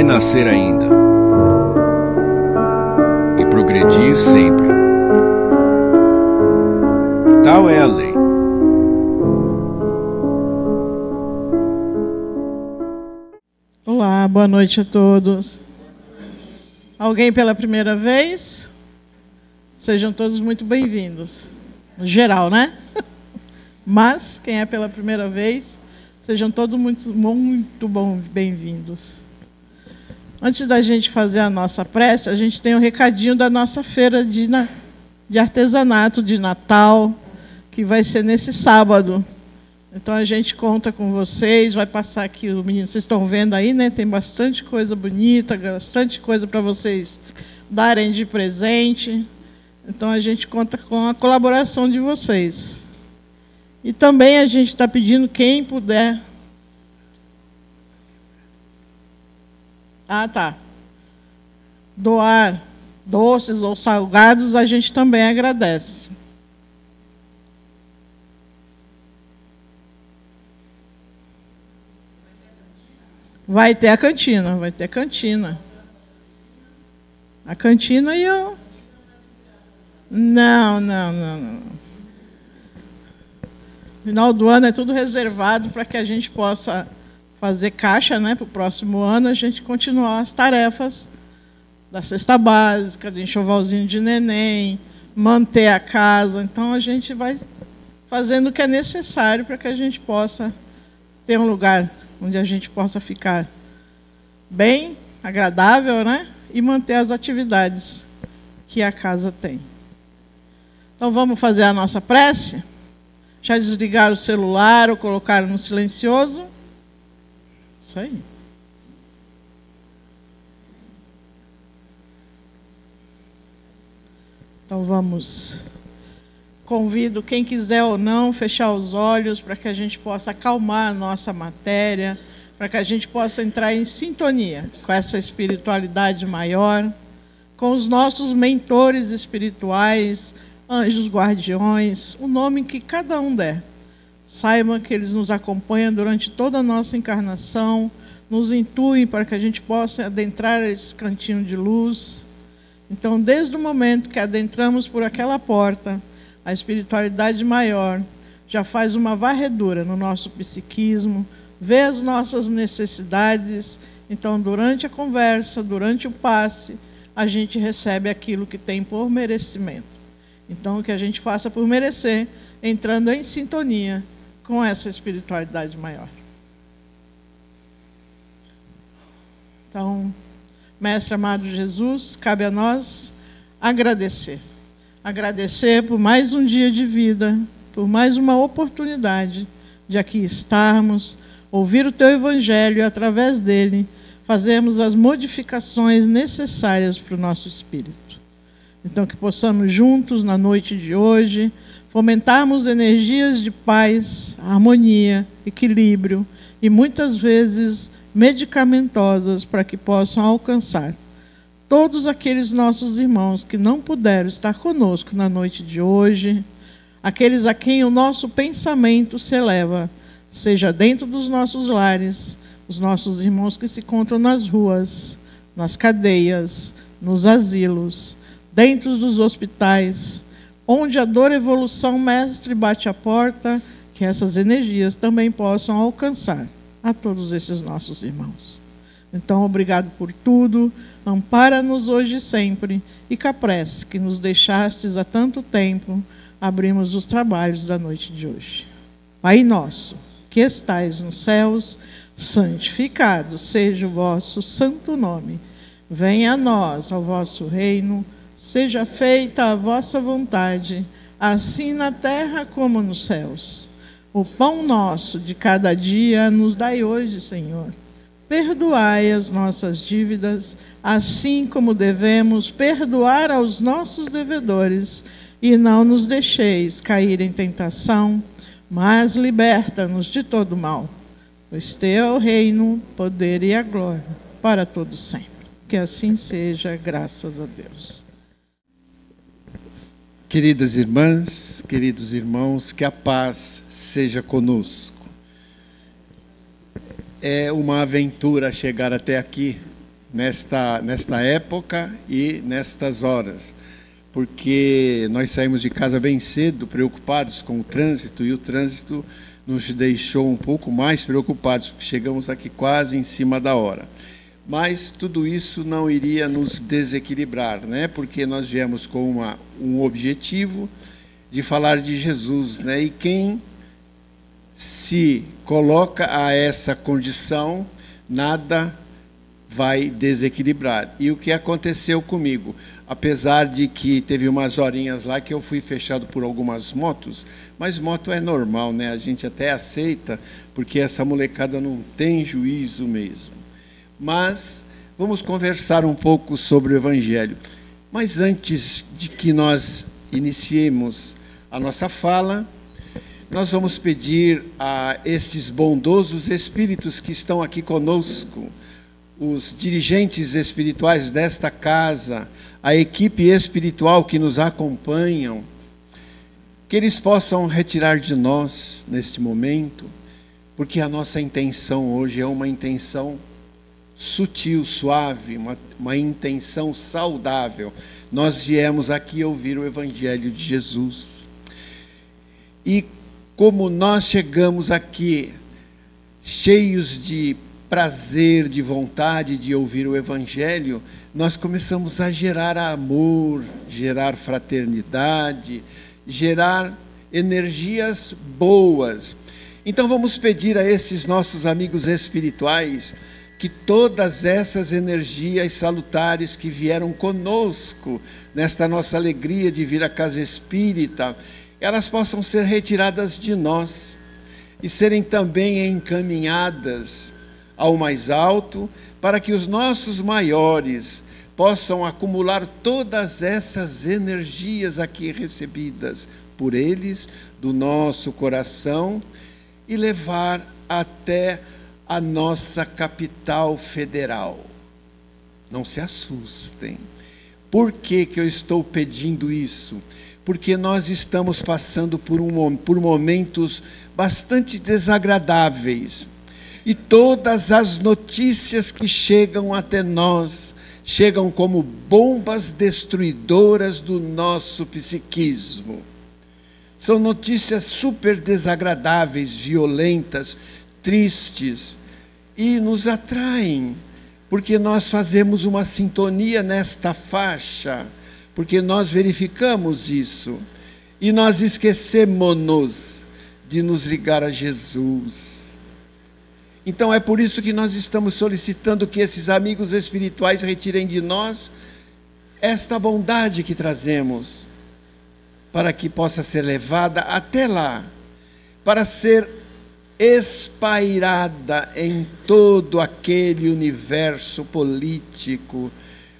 nascer ainda e progredir sempre. Tal é a lei. Olá, boa noite a todos. Alguém pela primeira vez? Sejam todos muito bem-vindos. No geral, né? Mas, quem é pela primeira vez, sejam todos muito bem-vindos. Antes da gente fazer a nossa prece, a gente tem um recadinho da nossa feira de artesanato de Natal, que vai ser nesse sábado. Então, a gente conta com vocês, vai passar aqui, o menino, vocês estão vendo aí, né? Tem bastante coisa bonita, bastante coisa para vocês darem de presente. Então, a gente conta com a colaboração de vocês. E também a gente está pedindo quem puder... doar doces ou salgados, a gente também agradece. Vai ter a cantina, vai ter a cantina. A cantina e eu... Não. Final do ano é tudo reservado para que a gente possa fazer caixa, né, para o próximo ano, a gente continuar as tarefas da cesta básica, do enxovalzinho de neném, manter a casa. Então, a gente vai fazendo o que é necessário para que a gente possa ter um lugar onde a gente possa ficar bem, agradável, né? E manter as atividades que a casa tem. Então, vamos fazer a nossa prece? Já desligaram o celular ou colocaram no silencioso? Isso aí. Então, vamos... Convido quem quiser ou não fechar os olhos para que a gente possa acalmar a nossa matéria, para que a gente possa entrar em sintonia com essa espiritualidade maior, com os nossos mentores espirituais, anjos guardiões, o nome que cada um der. Saibam que eles nos acompanham durante toda a nossa encarnação, nos intuem para que a gente possa adentrar esse cantinho de luz. Então, desde o momento que adentramos por aquela porta, a espiritualidade maior já faz uma varredura no nosso psiquismo, vê as nossas necessidades. Então, durante a conversa, durante o passe, a gente recebe aquilo que tem por merecimento. Então, que a gente faça por merecer, entrando em sintonia com essa espiritualidade maior. Então, Mestre amado Jesus, cabe a nós agradecer. Agradecer por mais um dia de vida, por mais uma oportunidade de aqui estarmos, ouvir o Teu Evangelho e, através dele, fazermos as modificações necessárias para o nosso espírito. Então, que possamos juntos, na noite de hoje, fomentarmos energias de paz, harmonia, equilíbrio e, muitas vezes, medicamentosas para que possam alcançar todos aqueles nossos irmãos que não puderam estar conosco na noite de hoje, aqueles a quem o nosso pensamento se eleva, seja dentro dos nossos lares, os nossos irmãos que se encontram nas ruas, nas cadeias, nos asilos, dentro dos hospitais, onde a dor e evolução, Mestre, bate a porta, que essas energias também possam alcançar a todos esses nossos irmãos. Então, obrigado por tudo, ampara-nos hoje e sempre, e com a prece que nos deixastes há tanto tempo, abrimos os trabalhos da noite de hoje. Pai nosso, que estais nos céus, santificado seja o vosso santo nome. Venha a nós o vosso reino, seja feita a vossa vontade, assim na terra como nos céus. O pão nosso de cada dia nos dai hoje, Senhor. Perdoai as nossas dívidas, assim como devemos perdoar aos nossos devedores, e não nos deixeis cair em tentação, mas liberta-nos de todo mal. Pois teu é o reino, o poder e a glória, para todos sempre. Que assim seja, graças a Deus. Queridas irmãs, queridos irmãos, que a paz seja conosco. É uma aventura chegar até aqui, nesta época e nestas horas, porque nós saímos de casa bem cedo, preocupados com o trânsito, e o trânsito nos deixou um pouco mais preocupados, porque chegamos aqui quase em cima da hora. Mas tudo isso não iria nos desequilibrar, né? Porque nós viemos com um objetivo de falar de Jesus, né? E quem se coloca a essa condição, nada vai desequilibrar. E o que aconteceu comigo? Apesar de que teve umas horinhas lá que eu fui fechado por algumas motos, mas moto é normal, né? A gente até aceita, porque essa molecada não tem juízo mesmo. Mas vamos conversar um pouco sobre o Evangelho. Mas antes de que nós iniciemos a nossa fala, nós vamos pedir a esses bondosos espíritos que estão aqui conosco, os dirigentes espirituais desta casa, a equipe espiritual que nos acompanham, que eles possam retirar de nós neste momento, porque a nossa intenção hoje é uma intenção sutil, suave, uma intenção saudável. Nós viemos aqui ouvir o Evangelho de Jesus. E como nós chegamos aqui cheios de prazer, de vontade de ouvir o Evangelho, nós começamos a gerar amor, gerar fraternidade, gerar energias boas. Então vamos pedir a esses nossos amigos espirituais que todas essas energias salutares que vieram conosco nesta nossa alegria de vir à casa espírita, elas possam ser retiradas de nós e serem também encaminhadas ao mais alto, para que os nossos maiores possam acumular todas essas energias aqui recebidas por eles, do nosso coração, e levar até a nossa capital federal. Não se assustem. Por que eu estou pedindo isso? Porque nós estamos passando por momentos bastante desagradáveis. E todas as notícias que chegam até nós, chegam como bombas destruidoras do nosso psiquismo. São notícias super desagradáveis, violentas, tristes, e nos atraem, porque nós fazemos uma sintonia nesta faixa, porque nós verificamos isso, e nós esquecemos-nos de nos ligar a Jesus. Então é por isso que nós estamos solicitando que esses amigos espirituais retirem de nós esta bondade que trazemos, para que possa ser levada até lá, para ser espairada em todo aquele universo político,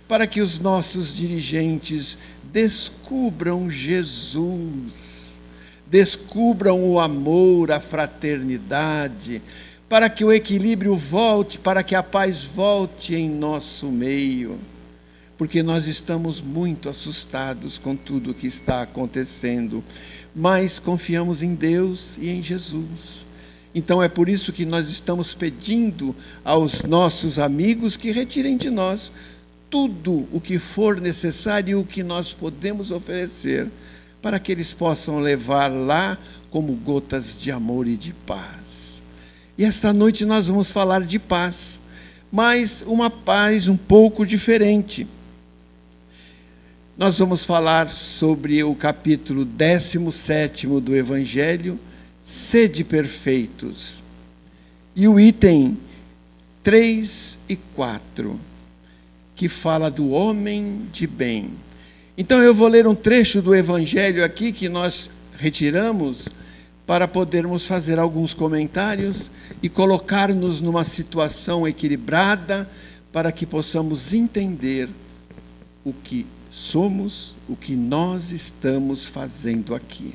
para que os nossos dirigentes descubram Jesus, descubram o amor, a fraternidade, para que o equilíbrio volte, para que a paz volte em nosso meio, porque nós estamos muito assustados com tudo o que está acontecendo, mas confiamos em Deus e em Jesus. Então é por isso que nós estamos pedindo aos nossos amigos que retirem de nós tudo o que for necessário e o que nós podemos oferecer, para que eles possam levar lá como gotas de amor e de paz. E esta noite nós vamos falar de paz, mas uma paz um pouco diferente. Nós vamos falar sobre o capítulo 17º do Evangelho, Sede perfeitos, e o item 3 e 4, que fala do homem de bem. Então eu vou ler um trecho do Evangelho aqui, que nós retiramos, para podermos fazer alguns comentários e colocar-nos numa situação equilibrada, para que possamos entender o que somos, o que nós estamos fazendo aqui.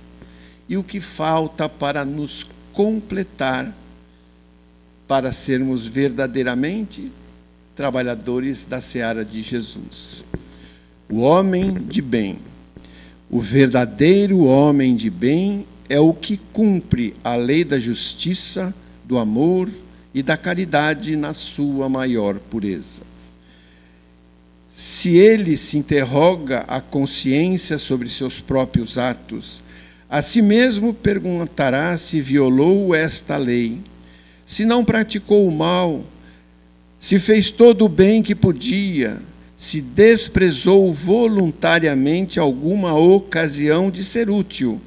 E o que falta para nos completar, para sermos verdadeiramente trabalhadores da seara de Jesus. O homem de bem, o verdadeiro homem de bem é o que cumpre a lei da justiça, do amor e da caridade na sua maior pureza. se ele se interroga a consciência sobre seus próprios atos, a si mesmo perguntará se violou esta lei, se não praticou o mal, se fez todo o bem que podia, se desprezou voluntariamente alguma ocasião de ser útil,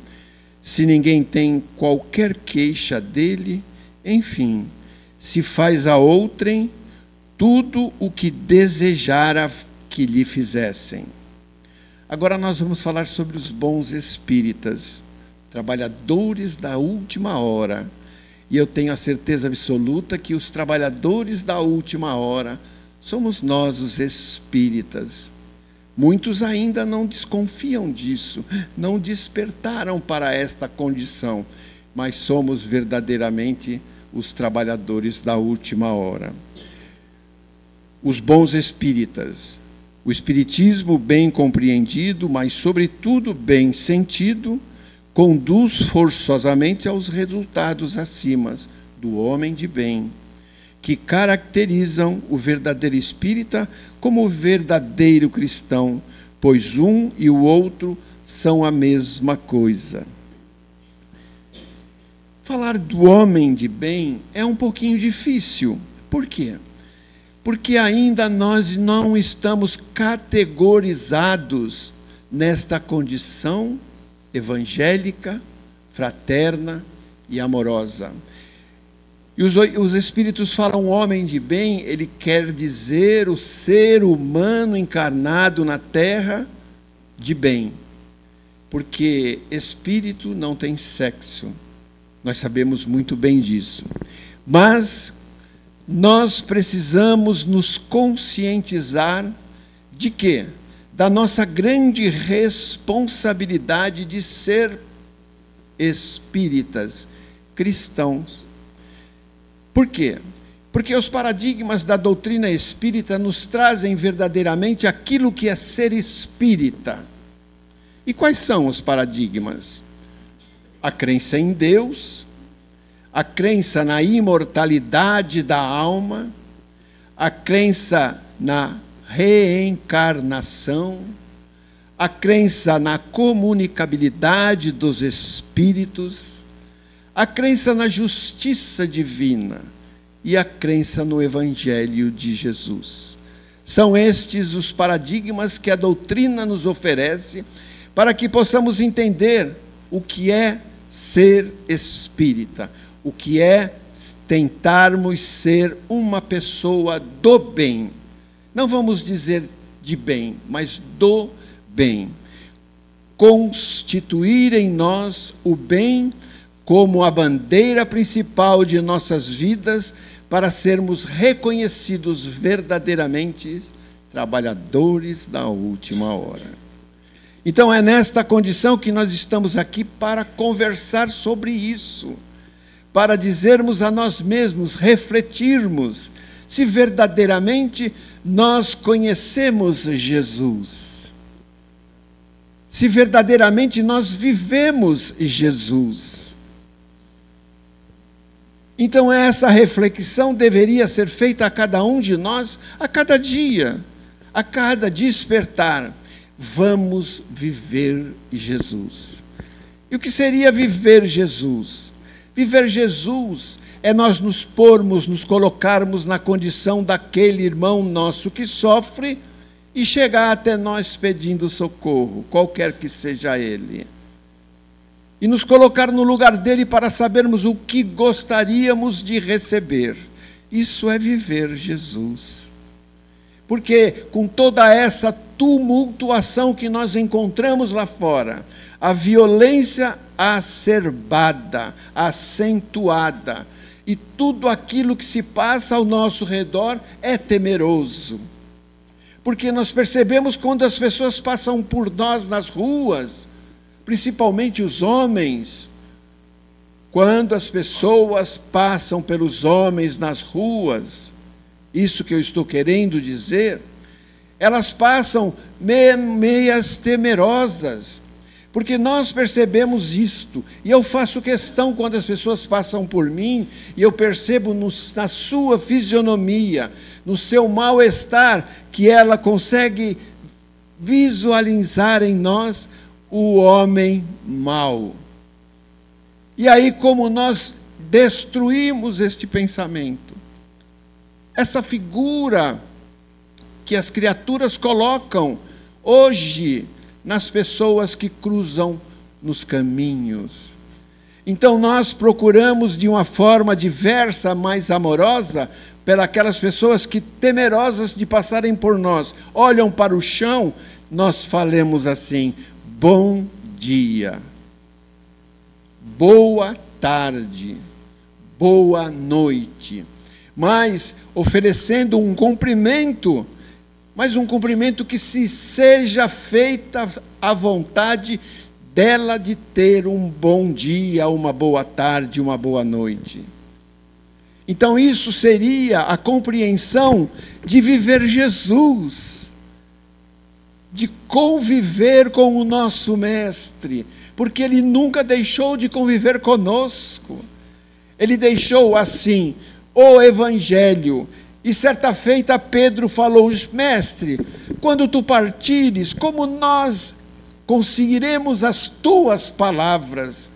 se ninguém tem qualquer queixa dele, enfim, se faz a outrem tudo o que desejara que lhe fizessem. Agora nós vamos falar sobre os bons espíritas, trabalhadores da última hora. E eu tenho a certeza absoluta que os trabalhadores da última hora somos nós, os espíritas. Muitos ainda não desconfiam disso, não despertaram para esta condição, mas somos verdadeiramente os trabalhadores da última hora. Os bons espíritas. O espiritismo bem compreendido, mas sobretudo bem sentido, conduz forçosamente aos resultados acima do homem de bem, que caracterizam o verdadeiro espírita como o verdadeiro cristão, pois um e o outro são a mesma coisa. Falar do homem de bem é um pouquinho difícil. Por quê? Porque ainda nós não estamos categorizados nesta condição evangélica, fraterna e amorosa. E os espíritos falam homem de bem, ele quer dizer o ser humano encarnado na terra de bem. Porque espírito não tem sexo. Nós sabemos muito bem disso. Mas nós precisamos nos conscientizar de quê? Da nossa grande responsabilidade de ser espíritas, cristãos. Por quê? Porque os paradigmas da doutrina espírita nos trazem verdadeiramente aquilo que é ser espírita. E quais são os paradigmas? A crença em Deus, a crença na imortalidade da alma, a crença na reencarnação, a crença na comunicabilidade dos espíritos, a crença na justiça divina e a crença no Evangelho de Jesus. São estes os paradigmas que a doutrina nos oferece para que possamos entender o que é ser espírita, o que é tentarmos ser uma pessoa do bem. Não vamos dizer de bem, mas do bem. Constituir em nós o bem como a bandeira principal de nossas vidas, para sermos reconhecidos verdadeiramente trabalhadores da última hora. Então é nesta condição que nós estamos aqui para conversar sobre isso, para dizermos a nós mesmos, refletirmos, se verdadeiramente nós conhecemos Jesus, se verdadeiramente nós vivemos Jesus. Então essa reflexão deveria ser feita a cada um de nós, a cada dia, a cada despertar. Vamos viver Jesus. E o que seria viver Jesus? Viver Jesus é nós nos pormos, nos colocarmos na condição daquele irmão nosso que sofre e chegar até nós pedindo socorro, qualquer que seja ele. E nos colocar no lugar dele para sabermos o que gostaríamos de receber. Isso é viver Jesus. Porque com toda essa tumultuação que nós encontramos lá fora, a violência acerbada, acentuada, e tudo aquilo que se passa ao nosso redor é temeroso. Porque nós percebemos quando as pessoas passam por nós nas ruas, principalmente os homens, quando as pessoas passam pelos homens nas ruas, isso que eu estou querendo dizer, elas passam meias temerosas, Porque nós percebemos isto, e eu faço questão quando as pessoas passam por mim, e eu percebo na sua fisionomia, no seu mal-estar, que ela consegue visualizar em nós o homem mau. E aí, como nós destruímos este pensamento, essa figura que as criaturas colocam hoje nas pessoas que cruzam nos caminhos. Então nós procuramos de uma forma diversa, mais amorosa, pelas pessoas que, temerosas de passarem por nós, olham para o chão, nós falamos assim: bom dia, boa tarde, boa noite, mas oferecendo um cumprimento, mas um cumprimento que se seja feita a vontade dela de ter um bom dia, uma boa tarde, uma boa noite. Então isso seria a compreensão de viver Jesus, de conviver com o nosso Mestre, porque Ele nunca deixou de conviver conosco. Ele deixou assim o Evangelho. E certa feita Pedro falou: Mestre, quando tu partires, como nós conseguiremos as tuas palavras,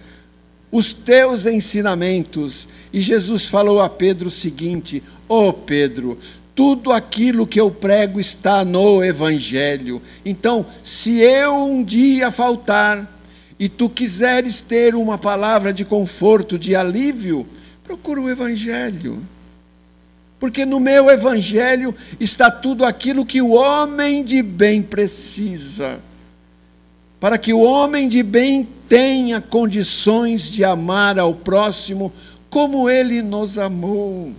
os teus ensinamentos? E Jesus falou a Pedro o seguinte: Pedro, tudo aquilo que eu prego está no Evangelho. Então, se eu um dia faltar, e tu quiseres ter uma palavra de conforto, de alívio, procura o Evangelho. Porque no meu Evangelho está tudo aquilo que o homem de bem precisa, para que o homem de bem tenha condições de amar ao próximo como ele nos amou.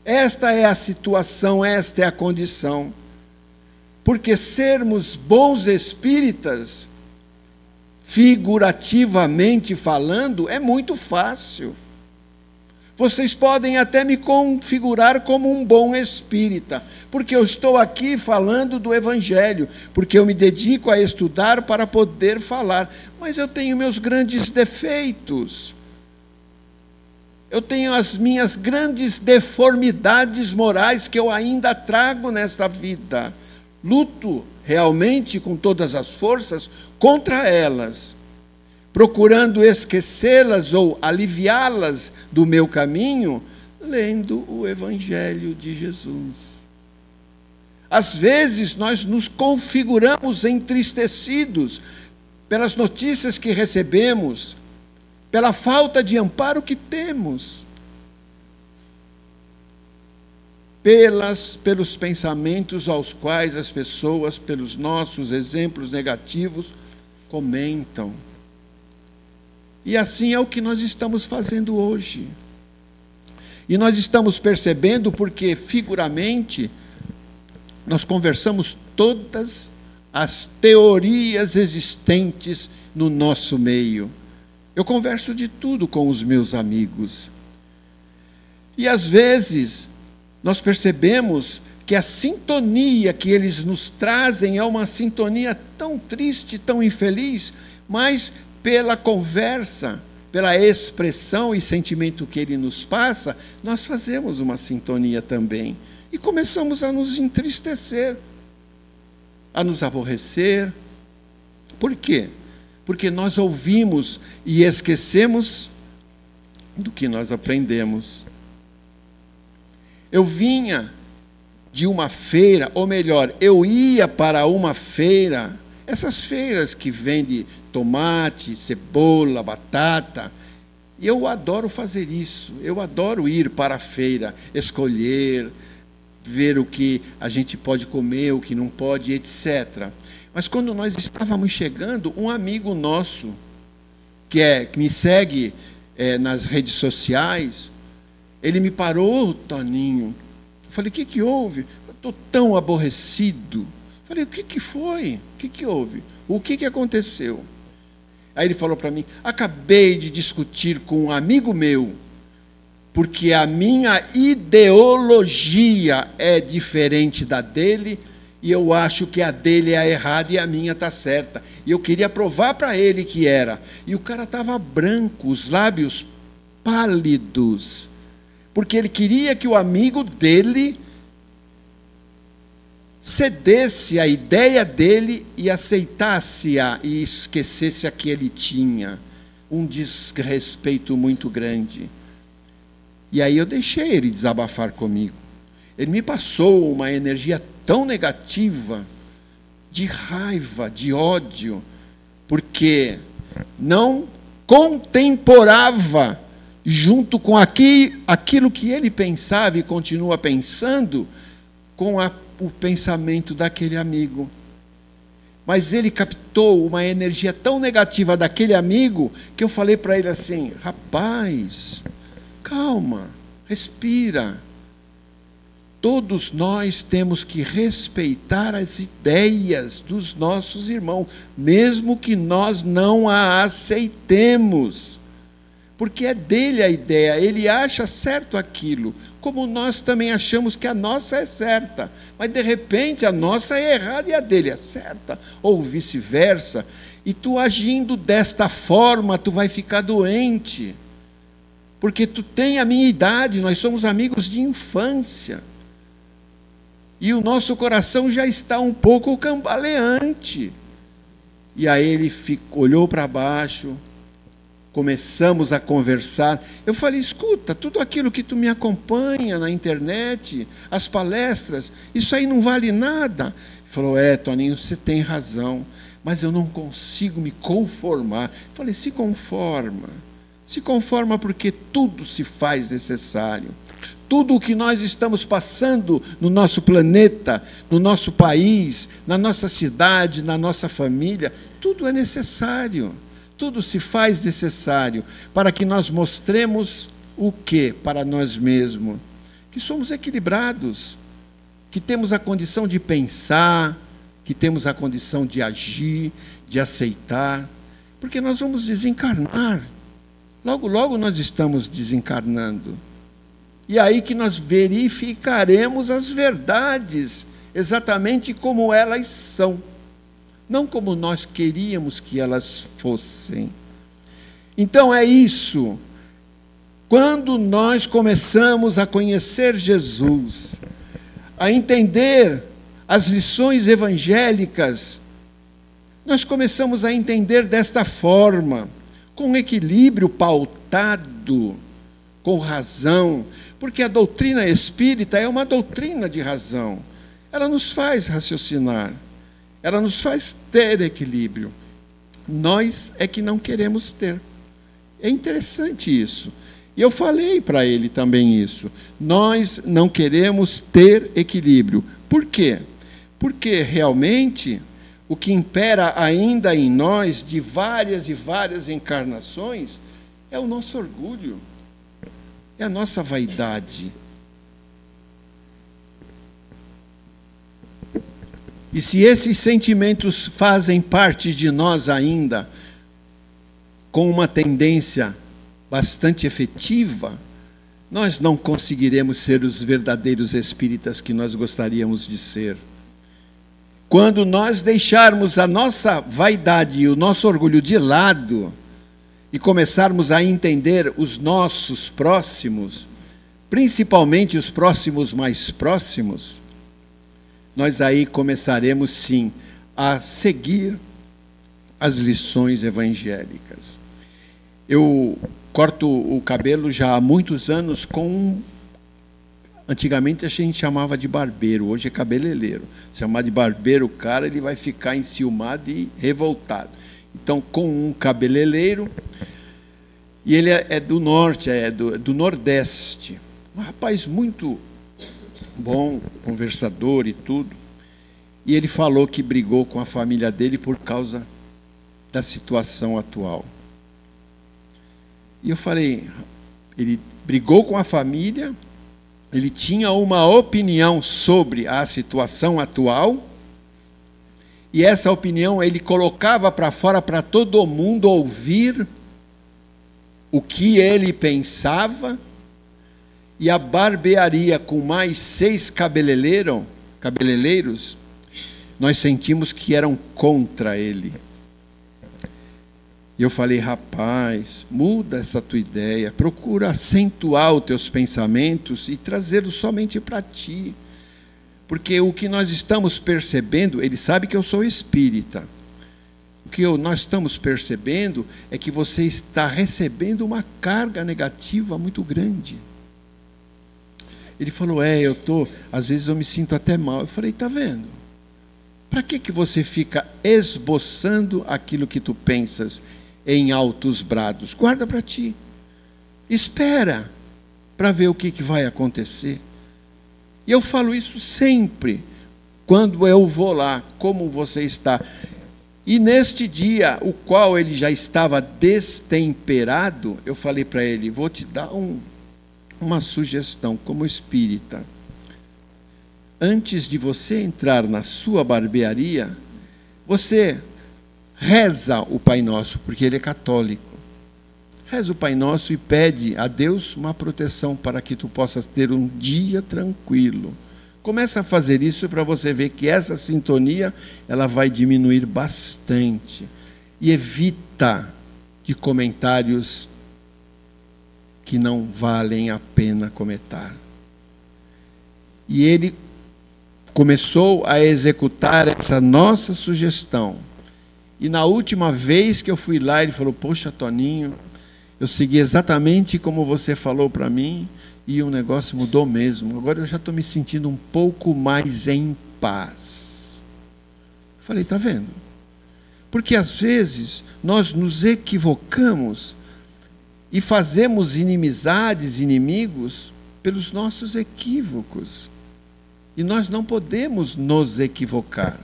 Esta é a situação, esta é a condição. Porque sermos bons espíritas, figurativamente falando, é muito fácil. Vocês podem até me configurar como um bom espírita, porque eu estou aqui falando do Evangelho, porque eu me dedico a estudar para poder falar, mas eu tenho meus grandes defeitos, eu tenho as minhas grandes deformidades morais que eu ainda trago nesta vida. Luto realmente com todas as forças contra elas, procurando esquecê-las ou aliviá-las do meu caminho, lendo o Evangelho de Jesus. Às vezes nós nos configuramos entristecidos pelas notícias que recebemos, pela falta de amparo que temos, pelos pensamentos aos quais as pessoas, pelos nossos exemplos negativos, comentam. E assim é o que nós estamos fazendo hoje. E nós estamos percebendo porque, figuramente, nós conversamos todas as teorias existentes no nosso meio. Eu converso de tudo com os meus amigos. E às vezes nós percebemos que a sintonia que eles nos trazem é uma sintonia tão triste, tão infeliz, mas pela conversa, pela expressão e sentimento que ele nos passa, nós fazemos uma sintonia também. E começamos a nos entristecer, a nos aborrecer. Por quê? Porque nós ouvimos e esquecemos do que nós aprendemos. Eu vinha de uma feira, ou melhor, eu ia para uma feira, essas feiras que vendem tomate, cebola, batata, e eu adoro fazer isso, eu adoro ir para a feira, escolher, ver o que a gente pode comer, o que não pode, etc. Mas quando nós estávamos chegando, um amigo nosso, que me segue nas redes sociais, ele me parou: Toninho. Eu falei: o que houve? Eu estou tão aborrecido. Eu falei: o que foi? O que houve? O que aconteceu? Aí ele falou para mim: acabei de discutir com um amigo meu, porque a minha ideologia é diferente da dele, e eu acho que a dele é errada e a minha está certa. E eu queria provar para ele que era. E o cara estava branco, os lábios pálidos, porque ele queria que o amigo dele cedesse à ideia dele e aceitasse-a e esquecesse a que ele tinha. Um desrespeito muito grande. E aí eu deixei ele desabafar comigo. Ele me passou uma energia tão negativa, de raiva, de ódio, porque não contemporava junto com aquilo que ele pensava e continua pensando, com o pensamento daquele amigo. Mas ele captou uma energia tão negativa daquele amigo, que eu falei para ele assim: rapaz, calma, respira. Todos nós temos que respeitar as ideias dos nossos irmãos, mesmo que nós não a aceitemos. Porque é dele a ideia, ele acha certo aquilo, como nós também achamos que a nossa é certa. Mas, de repente, a nossa é errada e a dele é certa, ou vice-versa. E tu agindo desta forma, tu vai ficar doente. Porque tu tem a minha idade, nós somos amigos de infância. E o nosso coração já está um pouco cambaleante. E aí ele olhou para baixo, começamos a conversar. Eu falei: escuta, tudo aquilo que tu me acompanha na internet, as palestras, isso aí não vale nada. Ele falou: Toninho, você tem razão, mas eu não consigo me conformar. Eu falei: se conforma porque tudo se faz necessário. Tudo o que nós estamos passando no nosso planeta, no nosso país, na nossa cidade, na nossa família, tudo é necessário. Tudo se faz necessário para que nós mostremos o quê para nós mesmos? Que somos equilibrados, que temos a condição de pensar, que temos a condição de agir, de aceitar, porque nós vamos desencarnar. Logo, logo nós estamos desencarnando. E aí que nós verificaremos as verdades, exatamente como elas são, não como nós queríamos que elas fossem. Então é isso. Quando nós começamos a conhecer Jesus, a entender as lições evangélicas, nós começamos a entender desta forma, com equilíbrio pautado, com razão, porque a doutrina espírita é uma doutrina de razão. Ela nos faz raciocinar, ela nos faz ter equilíbrio. Nós é que não queremos ter. É interessante isso. E eu falei para ele também isso. Nós não queremos ter equilíbrio. Por quê? Porque realmente o que impera ainda em nós, de várias e várias encarnações, é o nosso orgulho, é a nossa vaidade. E se esses sentimentos fazem parte de nós ainda, com uma tendência bastante efetiva, nós não conseguiremos ser os verdadeiros espíritas que nós gostaríamos de ser. Quando nós deixarmos a nossa vaidade e o nosso orgulho de lado e começarmos a entender os nossos próximos, principalmente os próximos mais próximos, nós aí começaremos sim a seguir as lições evangélicas. Eu corto o cabelo já há muitos anos antigamente a gente chamava de barbeiro, hoje é cabeleireiro. Se chamar de barbeiro, o cara ele vai ficar enciumado e revoltado. Então, com um cabeleireiro, e ele é do norte, do nordeste, um rapaz muito bom, conversador e tudo, e ele falou que brigou com a família dele por causa da situação atual. E eu falei, ele brigou com a família, ele tinha uma opinião sobre a situação atual, e essa opinião ele colocava para fora para todo mundo ouvir o que ele pensava, e a barbearia com mais 6 cabeleireiros nós sentimos que eram contra ele. E eu falei, rapaz, muda essa tua ideia, procura acentuar os teus pensamentos e trazê-los somente para ti. Porque o que nós estamos percebendo, ele sabe que eu sou espírita. O que nós estamos percebendo é que você está recebendo uma carga negativa muito grande. Ele falou, às vezes eu me sinto até mal. Eu falei, tá vendo? Para que você fica esboçando aquilo que tu pensas em altos brados? Guarda para ti. Espera para ver o que vai acontecer. E eu falo isso sempre, quando eu vou lá, como você está. E neste dia, o qual ele já estava destemperado, eu falei para ele, vou te dar uma sugestão como espírita. Antes de você entrar na sua barbearia, você reza o Pai Nosso, porque ele é católico. Reza o Pai Nosso e pede a Deus uma proteção para que tu possas ter um dia tranquilo. Começa a fazer isso para você ver que essa sintonia ela vai diminuir bastante. E evita de comentários que não valem a pena comentar. E ele começou a executar essa nossa sugestão. E na última vez que eu fui lá, ele falou, poxa, Toninho, eu segui exatamente como você falou para mim, e o negócio mudou mesmo. Agora eu já estou me sentindo um pouco mais em paz. Eu falei, tá vendo? Porque às vezes nós nos equivocamos e fazemos inimizades, inimigos, pelos nossos equívocos. E nós não podemos nos equivocar.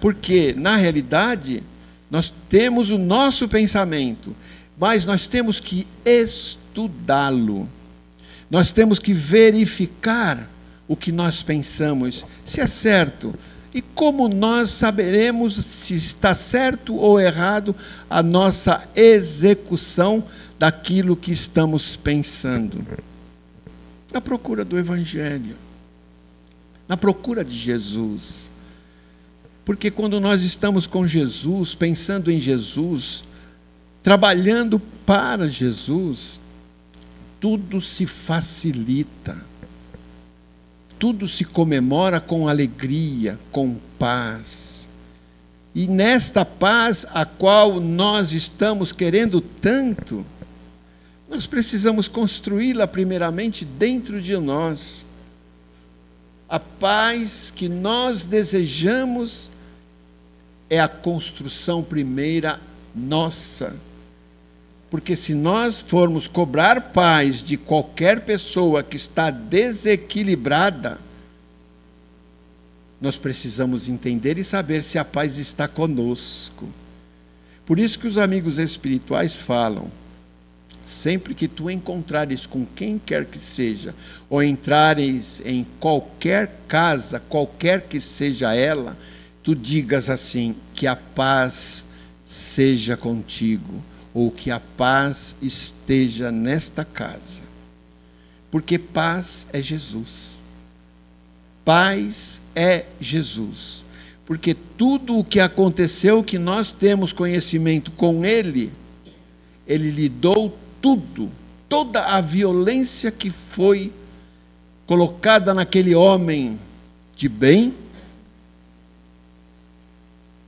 Porque, na realidade, nós temos o nosso pensamento, mas nós temos que estudá-lo. Nós temos que verificar o que nós pensamos, se é certo. E como nós saberemos se está certo ou errado a nossa execução daquilo que estamos pensando? Na procura do Evangelho, na procura de Jesus. Porque quando nós estamos com Jesus, pensando em Jesus, trabalhando para Jesus, tudo se facilita, tudo se comemora com alegria, com paz. E nesta paz a qual nós estamos querendo tanto, nós precisamos construí-la primeiramente dentro de nós. A paz que nós desejamos é a construção primeira nossa. Porque se nós formos cobrar paz de qualquer pessoa que está desequilibrada, nós precisamos entender e saber se a paz está conosco. Por isso que os amigos espirituais falam, sempre que tu encontrares com quem quer que seja, ou entrares em qualquer casa, qualquer que seja ela, tu digas assim, que a paz seja contigo, ou que a paz esteja nesta casa. Porque paz é Jesus. Paz é Jesus. Porque tudo o que aconteceu, que nós temos conhecimento com Ele, Ele lidou tudo, toda a violência que foi colocada naquele homem de bem,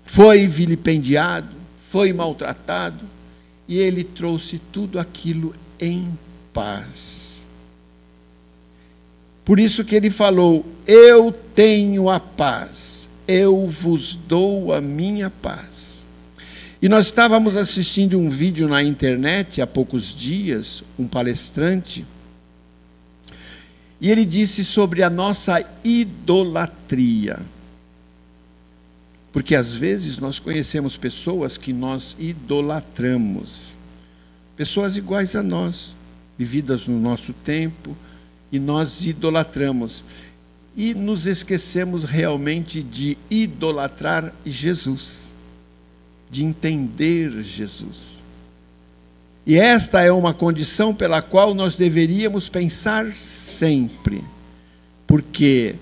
foi vilipendiado, foi maltratado, e ele trouxe tudo aquilo em paz. Por isso que ele falou, eu tenho a paz, eu vos dou a minha paz. E nós estávamos assistindo um vídeo na internet há poucos dias, um palestrante, e ele disse sobre a nossa idolatria. Porque às vezes nós conhecemos pessoas que nós idolatramos. Pessoas iguais a nós, vividas no nosso tempo, e nós idolatramos. E nos esquecemos realmente de idolatrar Jesus, de entender Jesus. E esta é uma condição pela qual nós deveríamos pensar sempre. Porque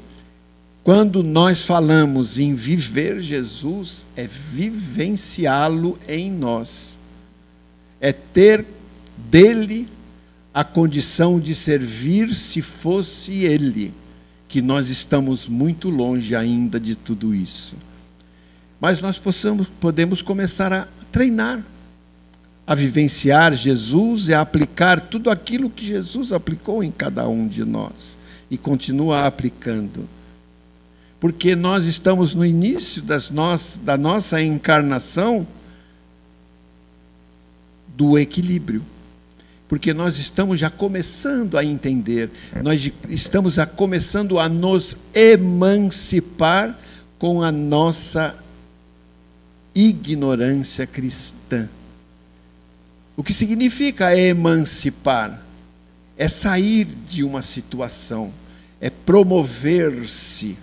Quando nós falamos em viver Jesus, é vivenciá-lo em nós. É ter dele a condição de servir se fosse ele, que nós estamos muito longe ainda de tudo isso. Mas nós podemos começar a treinar, a vivenciar Jesus e a aplicar tudo aquilo que Jesus aplicou em cada um de nós e continua aplicando. Porque nós estamos no início da nossa encarnação do equilíbrio. Porque nós estamos já começando a entender, nós estamos já começando a nos emancipar com a nossa ignorância cristã. O que significa emancipar? É sair de uma situação, é promover-se.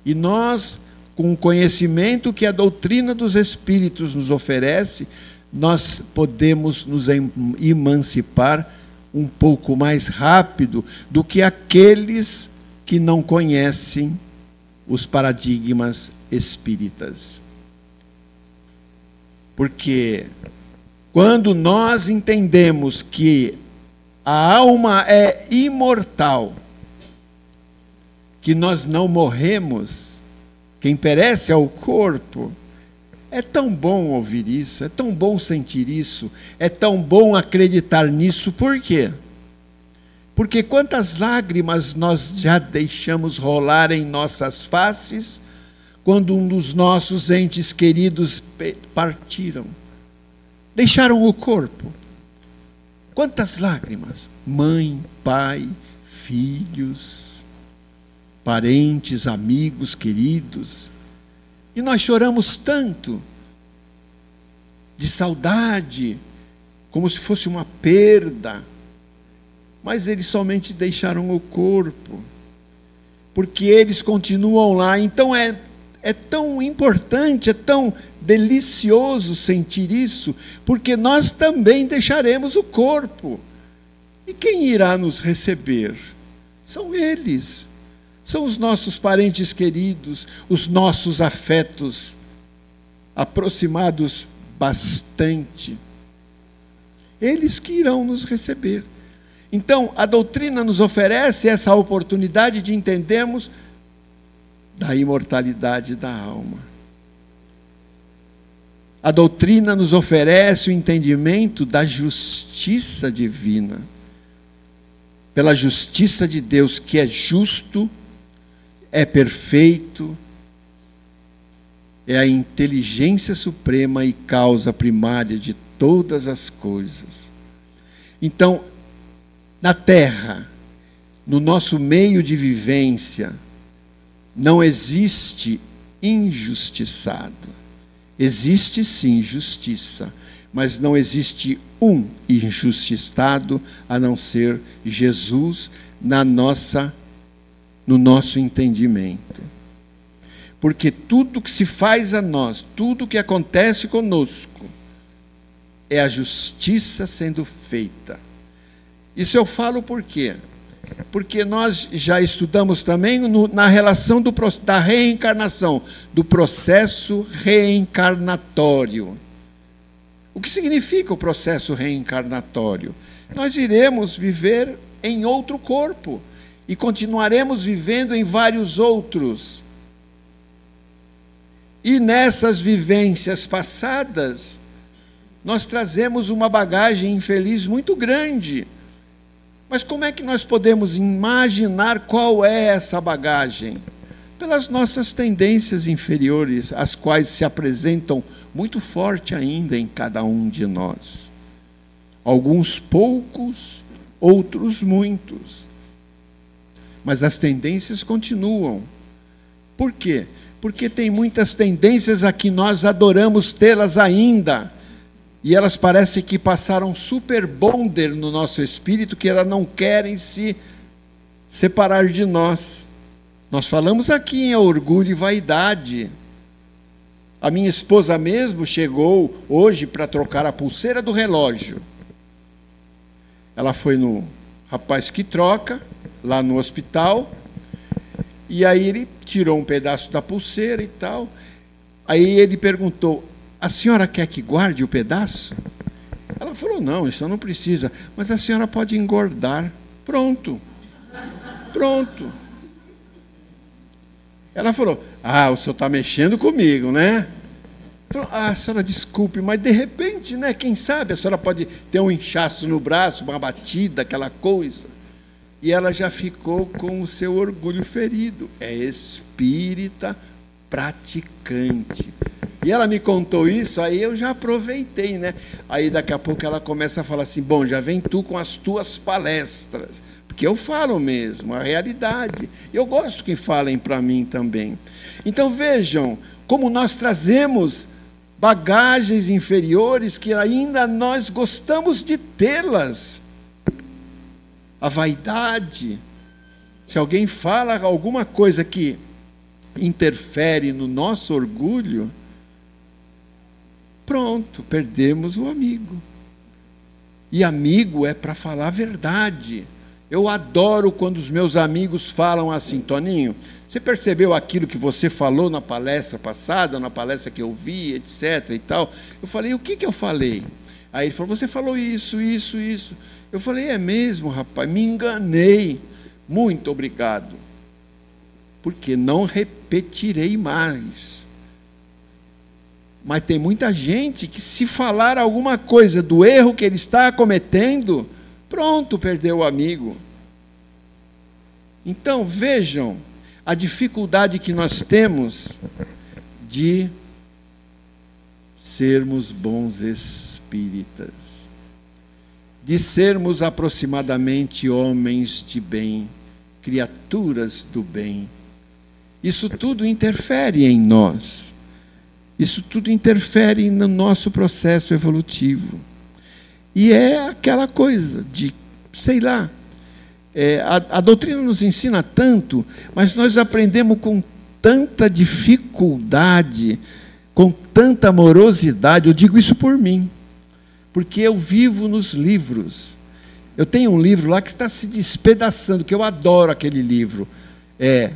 E nós, com o conhecimento que a doutrina dos Espíritos nos oferece, nós podemos nos emancipar um pouco mais rápido do que aqueles que não conhecem os paradigmas espíritas. Porque quando nós entendemos que a alma é imortal, que nós não morremos, quem perece é o corpo, é tão bom ouvir isso, é tão bom sentir isso, é tão bom acreditar nisso. Por quê? Porque quantas lágrimas nós já deixamos rolar em nossas faces quando um dos nossos entes queridos partiram, deixaram o corpo. Quantas lágrimas? Mãe, pai, filhos, parentes, amigos, queridos. E nós choramos tanto, de saudade, como se fosse uma perda. Mas eles somente deixaram o corpo, porque eles continuam lá. Então é tão importante, é tão delicioso sentir isso, porque nós também deixaremos o corpo. E quem irá nos receber? São eles. São os nossos parentes queridos, os nossos afetos, aproximados bastante. Eles que irão nos receber. Então, a doutrina nos oferece essa oportunidade de entendermos da imortalidade da alma. A doutrina nos oferece o entendimento da justiça divina. Pela justiça de Deus, que é justo, é perfeito, é a inteligência suprema e causa primária de todas as coisas. Então, na Terra, no nosso meio de vivência, não existe injustiçado. Existe sim justiça, mas não existe um injustiçado a não ser Jesus no nosso entendimento. Porque tudo que se faz a nós, tudo que acontece conosco, é a justiça sendo feita. Isso eu falo por quê? Porque nós já estudamos também na relação da reencarnação, do processo reencarnatório. O que significa o processo reencarnatório? Nós iremos viver em outro corpo e continuaremos vivendo em vários outros. E nessas vivências passadas, nós trazemos uma bagagem infeliz muito grande. Mas como é que nós podemos imaginar qual é essa bagagem? Pelas nossas tendências inferiores, as quais se apresentam muito forte ainda em cada um de nós. Alguns poucos, outros muitos. Mas as tendências continuam. Por quê? Porque tem muitas tendências a que nós adoramos tê-las ainda. E elas parecem que passaram super bonder no nosso espírito, que elas não querem se separar de nós. Nós falamos aqui em orgulho e vaidade. A minha esposa mesmo chegou hoje para trocar a pulseira do relógio. Ela foi no rapaz que troca, lá no hospital, E aí ele tirou um pedaço da pulseira e tal. Aí ele perguntou: a senhora quer que guarde o pedaço? Ela falou: não, isso não precisa, mas a senhora pode engordar. Pronto. Pronto. Ela falou: ah, o senhor está mexendo comigo, né? Falou: ah, senhora, desculpe, mas de repente, né, quem sabe, a senhora pode ter um inchaço no braço, uma batida, aquela coisa. E ela já ficou com o seu orgulho ferido. É espírita praticante. E ela me contou isso, aí eu já aproveitei, né? Aí daqui a pouco ela começa a falar assim: bom, já vem tu com as tuas palestras. Porque eu falo mesmo, a realidade. Eu gosto que falem para mim também. Então vejam como nós trazemos bagagens inferiores que ainda nós gostamos de tê-las. A vaidade. Se alguém fala alguma coisa que interfere no nosso orgulho, pronto, perdemos o amigo. E amigo é para falar a verdade. Eu adoro quando os meus amigos falam assim: Toninho, você percebeu aquilo que você falou na palestra passada, na palestra que eu vi, etc. e tal? Eu falei: o que eu falei? Aí ele falou: você falou isso, isso, isso. Eu falei: é mesmo, rapaz, me enganei. Muito obrigado. Porque não repetirei mais. Mas tem muita gente que, se falar alguma coisa do erro que ele está cometendo, pronto, perdeu o amigo. Então, vejam a dificuldade que nós temos de sermos bons espíritas, de sermos aproximadamente homens de bem, criaturas do bem. Isso tudo interfere em nós. Isso tudo interfere no nosso processo evolutivo. E é aquela coisa de, sei lá, a doutrina nos ensina tanto, mas nós aprendemos com tanta dificuldade, com tanta morosidade. Eu digo isso por mim, porque eu vivo nos livros. Eu tenho um livro lá que está se despedaçando, que eu adoro aquele livro. É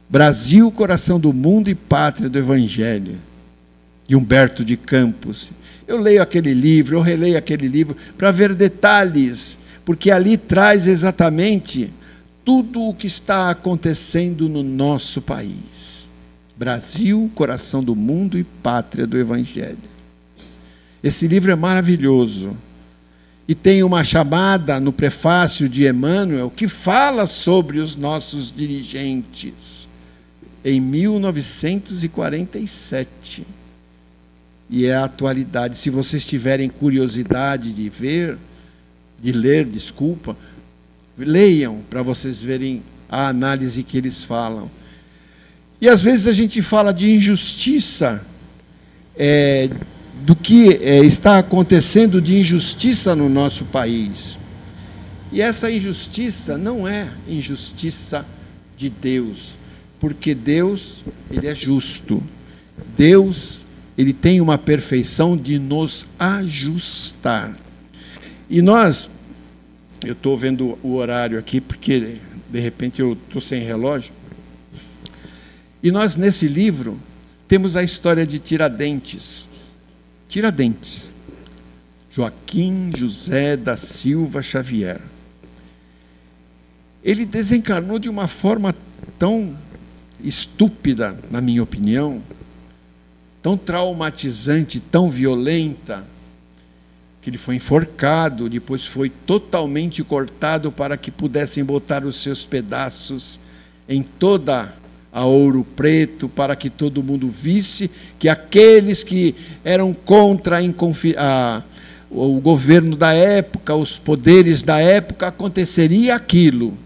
Brasil, Coração do Mundo e Pátria do Evangelho, de Humberto de Campos. Eu leio aquele livro, eu releio aquele livro para ver detalhes, porque ali traz exatamente tudo o que está acontecendo no nosso país. Brasil, Coração do Mundo e Pátria do Evangelho. Esse livro é maravilhoso. E tem uma chamada no prefácio de Emmanuel que fala sobre os nossos dirigentes, em 1947. E é a atualidade. Se vocês tiverem curiosidade de ler, leiam para vocês verem a análise que eles falam. E às vezes a gente fala de injustiça, do que está acontecendo de injustiça no nosso país. E essa injustiça não é injustiça de Deus, porque Deus, Ele é justo. Deus, Ele tem uma perfeição de nos ajustar. E nós, eu estou vendo o horário aqui, porque de repente eu estou sem relógio, e nós nesse livro temos a história de Tiradentes. Tiradentes, Joaquim José da Silva Xavier. Ele desencarnou de uma forma tão estúpida, na minha opinião, tão traumatizante, tão violenta, que ele foi enforcado, depois foi totalmente cortado para que pudessem botar os seus pedaços em toda a Ouro Preto, para que todo mundo visse que aqueles que eram contra o governo da época, os poderes da época, aconteceria aquilo.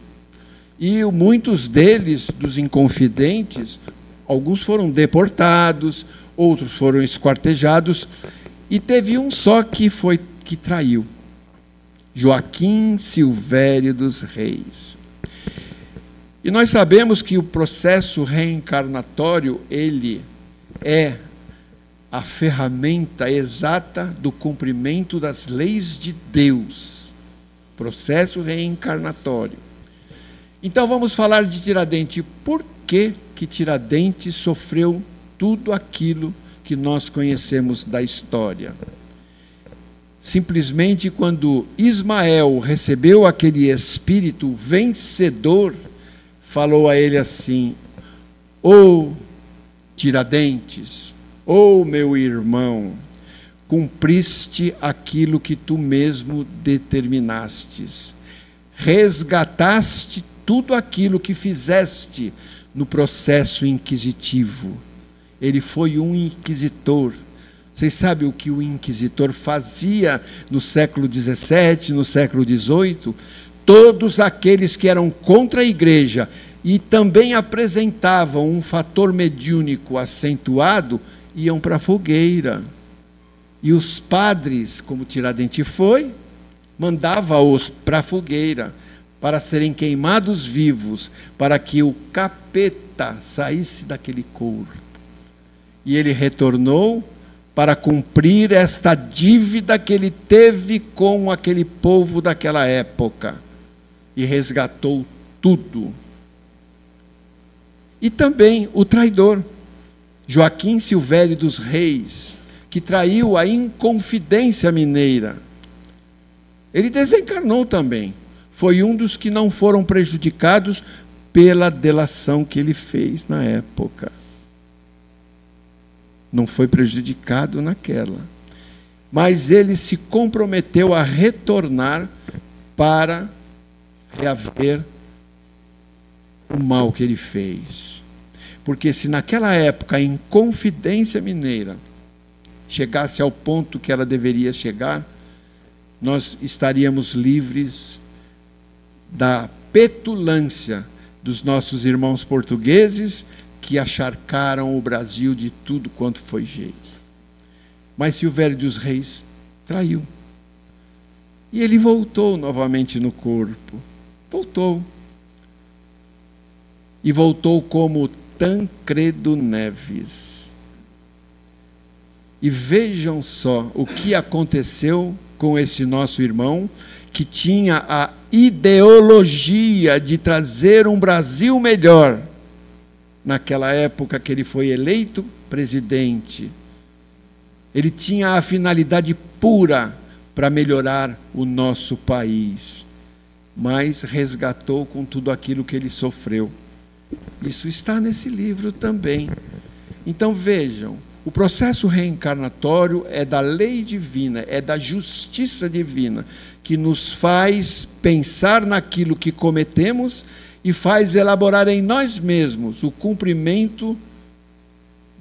E muitos deles, dos inconfidentes, alguns foram deportados, outros foram esquartejados, e teve um só que traiu, Joaquim Silvério dos Reis. E nós sabemos que o processo reencarnatório, ele é a ferramenta exata do cumprimento das leis de Deus. Processo reencarnatório. Então vamos falar de Tiradentes. Por que Tiradentes sofreu tudo aquilo que nós conhecemos da história. Simplesmente quando Ismael recebeu aquele espírito vencedor, falou a ele assim: "Ó Tiradentes, ó meu irmão, cumpriste aquilo que tu mesmo determinastes, resgataste tudo aquilo que fizeste no processo inquisitivo." Ele foi um inquisitor. Vocês sabem o que o inquisitor fazia no século XVII, no século XVIII? Todos aqueles que eram contra a igreja e também apresentavam um fator mediúnico acentuado, iam para a fogueira. E os padres, como Tiradentes foi, mandava-os para a fogueira, para serem queimados vivos, para que o capeta saísse daquele corpo. E ele retornou para cumprir esta dívida que ele teve com aquele povo daquela época, e resgatou tudo. E também o traidor, Joaquim Silvério dos Reis, que traiu a Inconfidência Mineira. Ele desencarnou também. Foi um dos que não foram prejudicados pela delação que ele fez na época. Não foi prejudicado naquela. Mas ele se comprometeu a retornar para reaver o mal que ele fez. Porque se naquela época a Inconfidência Mineira chegasse ao ponto que ela deveria chegar, nós estaríamos livres da petulância dos nossos irmãos portugueses, que acharcaram o Brasil de tudo quanto foi jeito. Mas Silvério dos Reis traiu. E ele voltou novamente no corpo. Voltou. E voltou como Tancredo Neves. E vejam só o que aconteceu com esse nosso irmão, que tinha a ideologia de trazer um Brasil melhor. Naquela época que ele foi eleito presidente, ele tinha a finalidade pura para melhorar o nosso país, mas resgatou com tudo aquilo que ele sofreu. Isso está nesse livro também. Então vejam, o processo reencarnatório é da lei divina, é da justiça divina, que nos faz pensar naquilo que cometemos e faz elaborar em nós mesmos o cumprimento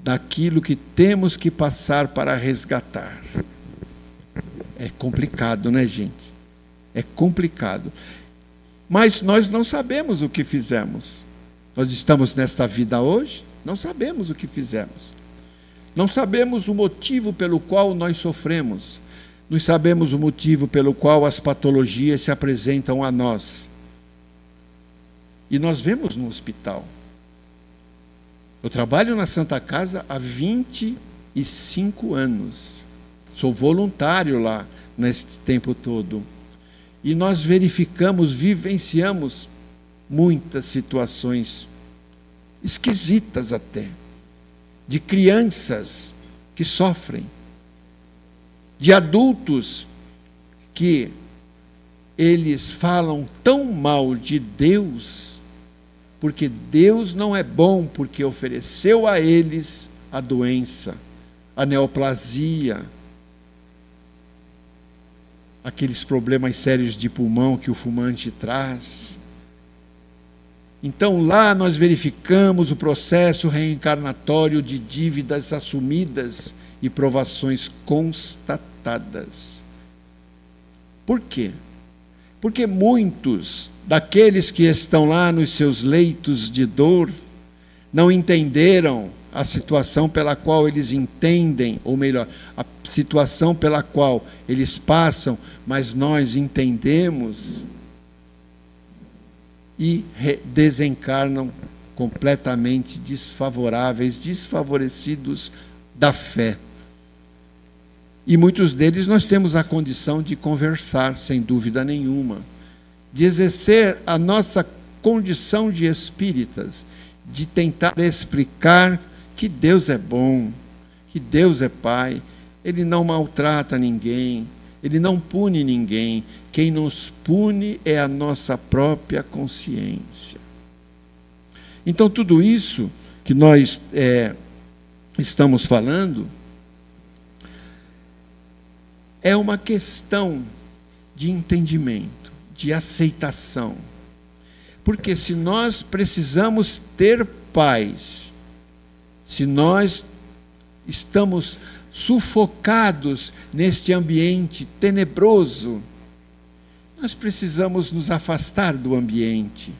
daquilo que temos que passar para resgatar. É complicado, né, gente? É complicado. Mas nós não sabemos o que fizemos. Nós estamos nesta vida hoje, não sabemos o que fizemos. Não sabemos o motivo pelo qual nós sofremos. Não sabemos o motivo pelo qual as patologias se apresentam a nós. E nós vemos no hospital. Eu trabalho na Santa Casa há 25 anos. Sou voluntário lá neste tempo todo. E nós verificamos, vivenciamos muitas situações esquisitas até, de crianças que sofrem, de adultos que eles falam tão mal de Deus, porque Deus não é bom, porque ofereceu a eles a doença, a neoplasia, aqueles problemas sérios de pulmão que o fumante traz. Então lá nós verificamos o processo reencarnatório de dívidas assumidas e provações constatadas. Por quê? Porque muitos daqueles que estão lá nos seus leitos de dor não entenderam a situação pela qual eles entendem, ou melhor, a situação pela qual eles passam, mas nós entendemos, e desencarnam completamente desfavoráveis, desfavorecidos da fé. E muitos deles nós temos a condição de conversar, sem dúvida nenhuma, de exercer a nossa condição de espíritas de tentar explicar que Deus é bom, que Deus é Pai. Ele não maltrata ninguém, Ele não pune ninguém. Quem nos pune é a nossa própria consciência. Então, tudo isso que nós estamos falando é uma questão de entendimento, de aceitação. Porque se nós precisamos ter paz, se nós estamos sufocados neste ambiente tenebroso, nós precisamos nos afastar do ambiente.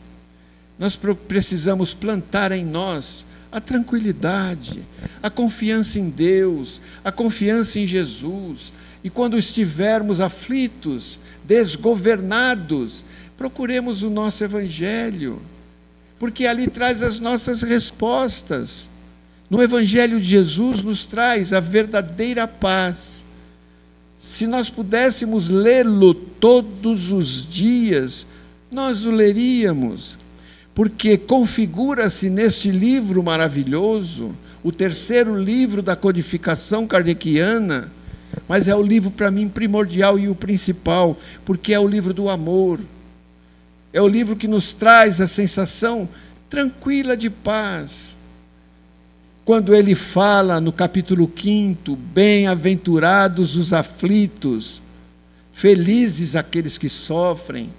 Nós precisamos plantar em nós a tranquilidade, a confiança em Deus, a confiança em Jesus. E quando estivermos aflitos, desgovernados, procuremos o nosso Evangelho, porque ali traz as nossas respostas. No Evangelho de Jesus nos traz a verdadeira paz. Se nós pudéssemos lê-lo todos os dias, nós o leríamos, porque configura-se neste livro maravilhoso, o terceiro livro da codificação kardeciana, mas é o livro para mim primordial e o principal, porque é o livro do amor, é o livro que nos traz a sensação tranquila de paz. Quando ele fala no capítulo 5, bem-aventurados os aflitos, felizes aqueles que sofrem,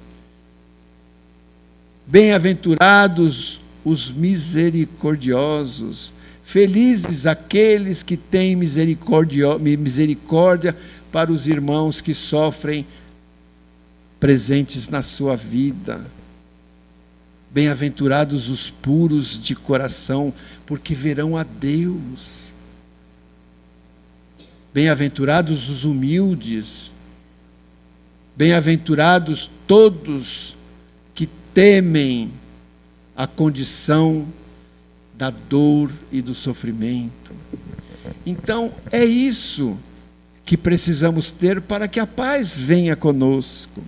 bem-aventurados os misericordiosos, felizes aqueles que têm misericórdia para os irmãos que sofrem presentes na sua vida. Bem-aventurados os puros de coração, porque verão a Deus. Bem-aventurados os humildes. Bem-aventurados todos que temem a condição da dor e do sofrimento. Então, é isso que precisamos ter para que a paz venha conosco.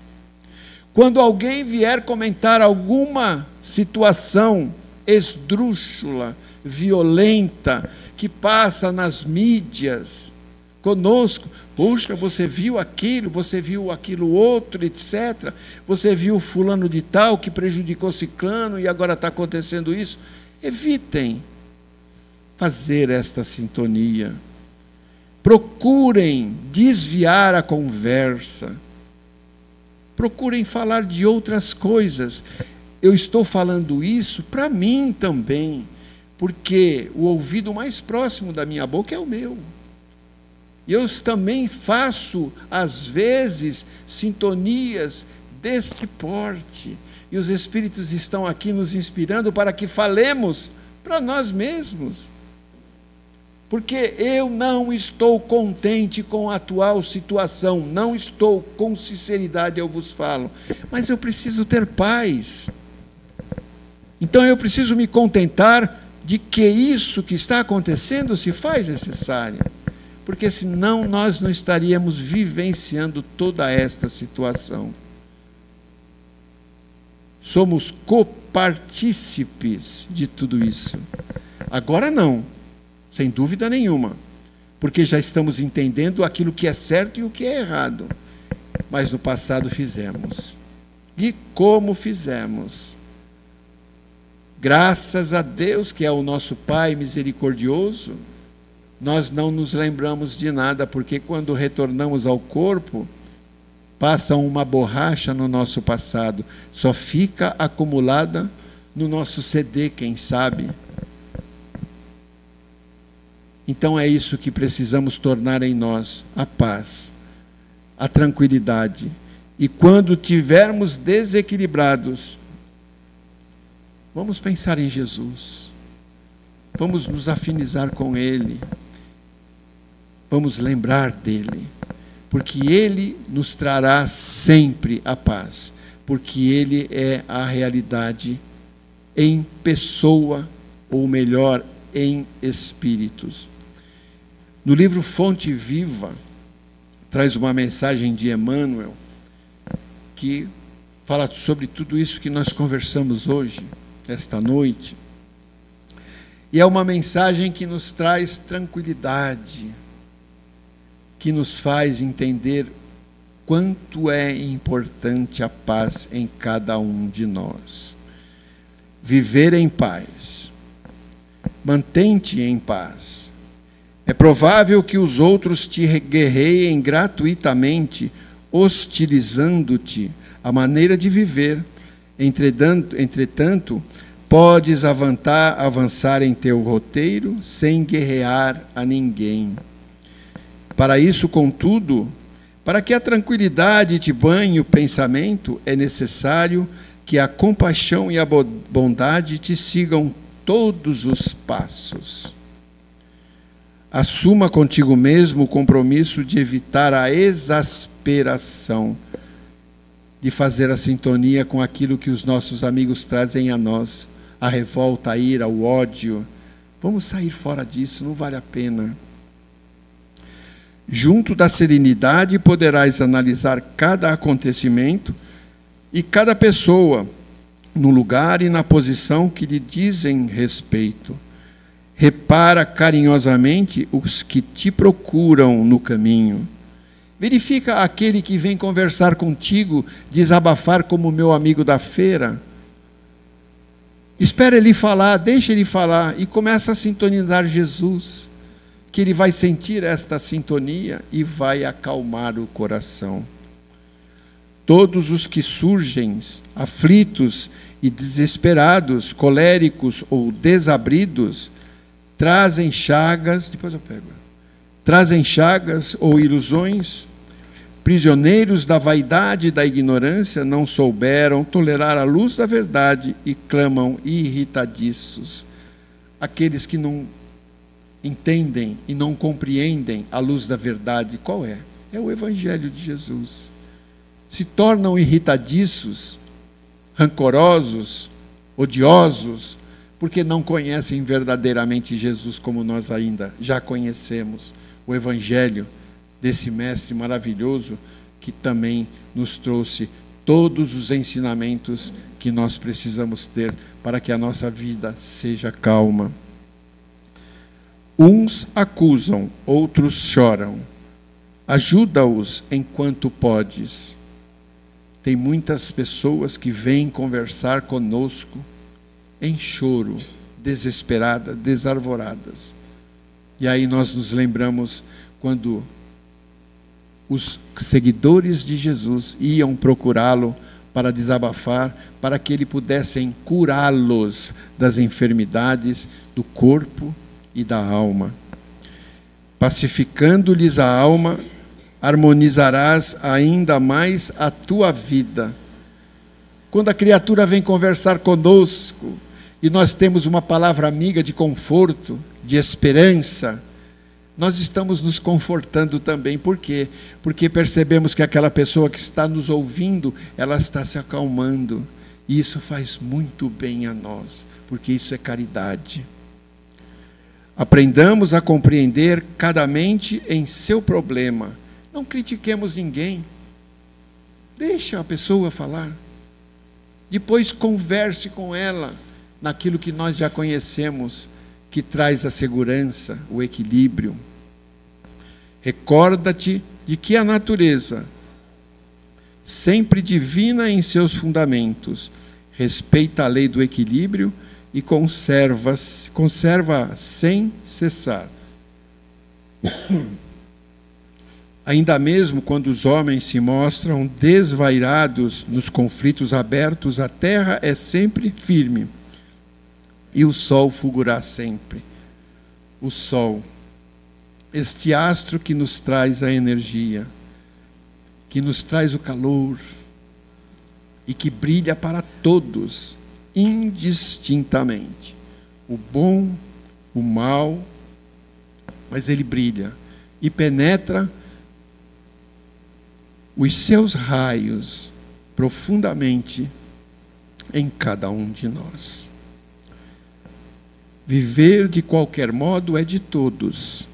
Quando alguém vier comentar alguma situação esdrúxula, violenta, que passa nas mídias conosco, puxa, você viu aquilo outro, etc. Você viu fulano de tal que prejudicou ciclano e agora está acontecendo isso. Evitem fazer esta sintonia. Procurem desviar a conversa. Procurem falar de outras coisas. Eu estou falando isso para mim também, porque o ouvido mais próximo da minha boca é o meu. E eu também faço, às vezes, sintonias deste porte. E os Espíritos estão aqui nos inspirando para que falemos para nós mesmos. Porque eu não estou contente com a atual situação, não estou, com sinceridade eu vos falo, mas eu preciso ter paz. Então eu preciso me contentar de que isso que está acontecendo se faz necessário, porque senão nós não estaríamos vivenciando toda esta situação. Somos copartícipes de tudo isso. Agora não. Sem dúvida nenhuma, porque já estamos entendendo aquilo que é certo e o que é errado. Mas no passado fizemos. E como fizemos? Graças a Deus, que é o nosso Pai misericordioso, nós não nos lembramos de nada, porque quando retornamos ao corpo, passa uma borracha no nosso passado, só fica acumulada no nosso CD, quem sabe. Então é isso que precisamos tornar em nós, a paz, a tranquilidade. E quando tivermos desequilibrados, vamos pensar em Jesus, vamos nos afinizar com Ele, vamos lembrar dEle, porque Ele nos trará sempre a paz, porque Ele é a realidade em pessoa, ou melhor, em espíritos. No livro Fonte Viva, traz uma mensagem de Emmanuel, que fala sobre tudo isso que nós conversamos hoje, esta noite. E é uma mensagem que nos traz tranquilidade, que nos faz entender quanto é importante a paz em cada um de nós. Viver em paz. Mantém-te em paz. É provável que os outros te guerreiem gratuitamente, hostilizando-te a maneira de viver. Entretanto, podes avançar em teu roteiro sem guerrear a ninguém. Para isso, contudo, para que a tranquilidade te banhe o pensamento, é necessário que a compaixão e a bondade te sigam todos os passos. Assuma contigo mesmo o compromisso de evitar a exasperação, de fazer a sintonia com aquilo que os nossos amigos trazem a nós, a revolta, a ira, o ódio. Vamos sair fora disso, não vale a pena. Junto da serenidade poderás analisar cada acontecimento e cada pessoa no lugar e na posição que lhe dizem respeito. Repara carinhosamente os que te procuram no caminho. Verifica aquele que vem conversar contigo, desabafar como meu amigo da feira. Espera ele falar, deixa ele falar e começa a sintonizar Jesus, que ele vai sentir esta sintonia e vai acalmar o coração. Todos os que surgem aflitos e desesperados, coléricos ou desabridos, trazem chagas, trazem chagas ou ilusões, prisioneiros da vaidade e da ignorância, não souberam tolerar a luz da verdade e clamam irritadiços. Aqueles que não entendem e não compreendem a luz da verdade, qual é? É o Evangelho de Jesus. Se tornam irritadiços, rancorosos, odiosos, porque não conhecem verdadeiramente Jesus como nós ainda já conhecemos, o Evangelho desse Mestre maravilhoso que também nos trouxe todos os ensinamentos que nós precisamos ter para que a nossa vida seja calma. Uns acusam, outros choram. Ajuda-os enquanto podes. Tem muitas pessoas que vêm conversar conosco em choro, desesperadas, desarvoradas. E aí nós nos lembramos quando os seguidores de Jesus iam procurá-lo para desabafar, para que ele pudessem curá-los das enfermidades do corpo e da alma. Pacificando-lhes a alma, harmonizarás ainda mais a tua vida. Quando a criatura vem conversar conosco e nós temos uma palavra amiga de conforto, de esperança, nós estamos nos confortando também. Por quê? Porque percebemos que aquela pessoa que está nos ouvindo, ela está se acalmando. E isso faz muito bem a nós, porque isso é caridade. Aprendamos a compreender cada mente em seu problema. Não critiquemos ninguém. Deixa a pessoa falar. Depois converse com ela naquilo que nós já conhecemos, que traz a segurança, o equilíbrio. Recorda-te de que a natureza, sempre divina em seus fundamentos, respeita a lei do equilíbrio e conserva sem cessar. Ainda mesmo quando os homens se mostram desvairados nos conflitos abertos, a terra é sempre firme e o sol fulgurará sempre. O sol, este astro que nos traz a energia, que nos traz o calor e que brilha para todos, indistintamente. O bom, o mal, mas ele brilha e penetra os seus raios profundamente em cada um de nós. Viver de qualquer modo é de todos,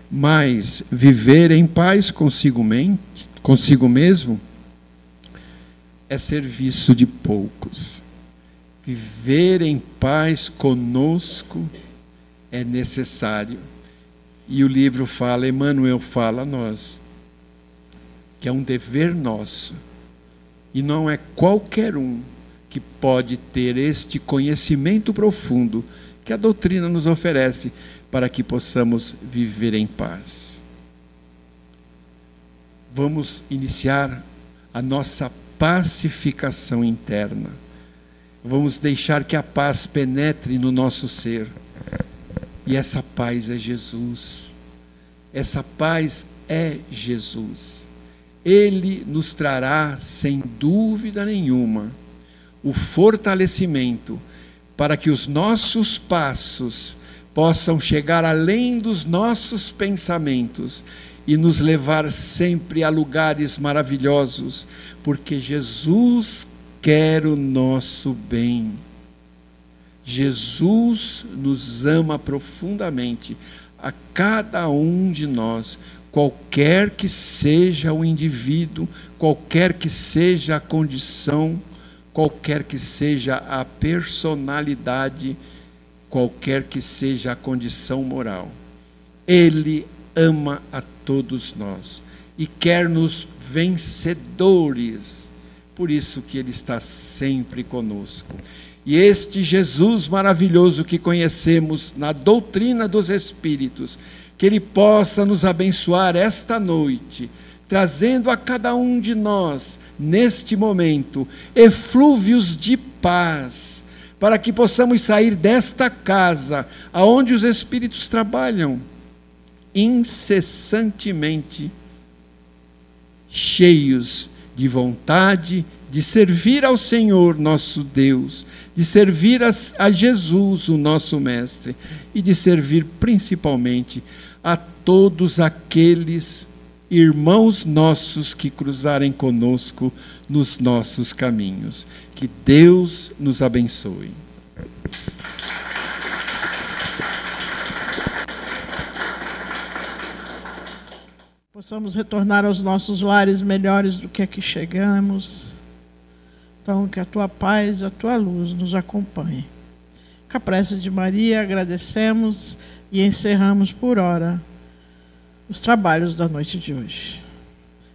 mas viver em paz consigo mesmo é serviço de poucos. Viver em paz conosco é necessário. E o livro fala, Emmanuel fala a nós, que é um dever nosso. E não é qualquer um que pode ter este conhecimento profundo que a doutrina nos oferece para que possamos viver em paz. Vamos iniciar a nossa pacificação interna. Vamos deixar que a paz penetre no nosso ser. E essa paz é Jesus. Essa paz é Jesus. Ele nos trará, sem dúvida nenhuma, o fortalecimento para que os nossos passos possam chegar além dos nossos pensamentos e nos levar sempre a lugares maravilhosos, porque Jesus quer o nosso bem. Jesus nos ama profundamente, a cada um de nós, qualquer que seja o indivíduo, qualquer que seja a condição, qualquer que seja a personalidade, qualquer que seja a condição moral. Ele ama a todos nós e quer-nos vencedores. Por isso que Ele está sempre conosco. E este Jesus maravilhoso que conhecemos na doutrina dos Espíritos, que Ele possa nos abençoar esta noite, trazendo a cada um de nós, neste momento, eflúvios de paz, para que possamos sair desta casa, aonde os Espíritos trabalham, incessantemente, cheios de vontade de servir ao Senhor nosso Deus, de servir a Jesus, o nosso Mestre, e de servir principalmente a todos aqueles irmãos nossos que cruzarem conosco nos nossos caminhos. Que Deus nos abençoe. Possamos retornar aos nossos lares melhores do que aqui chegamos. Então, que a tua paz e a tua luz nos acompanhem. Com a prece de Maria, agradecemos e encerramos por hora os trabalhos da noite de hoje.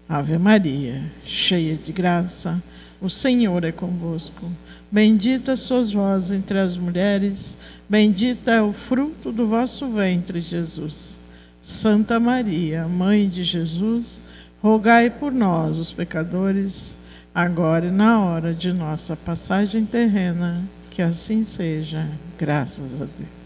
Ave Maria, cheia de graça, o Senhor é convosco. Bendita sois vós entre as mulheres, bendito é o fruto do vosso ventre, Jesus. Santa Maria, Mãe de Jesus, rogai por nós, os pecadores, agora e na hora de nossa passagem terrena, que assim seja, graças a Deus.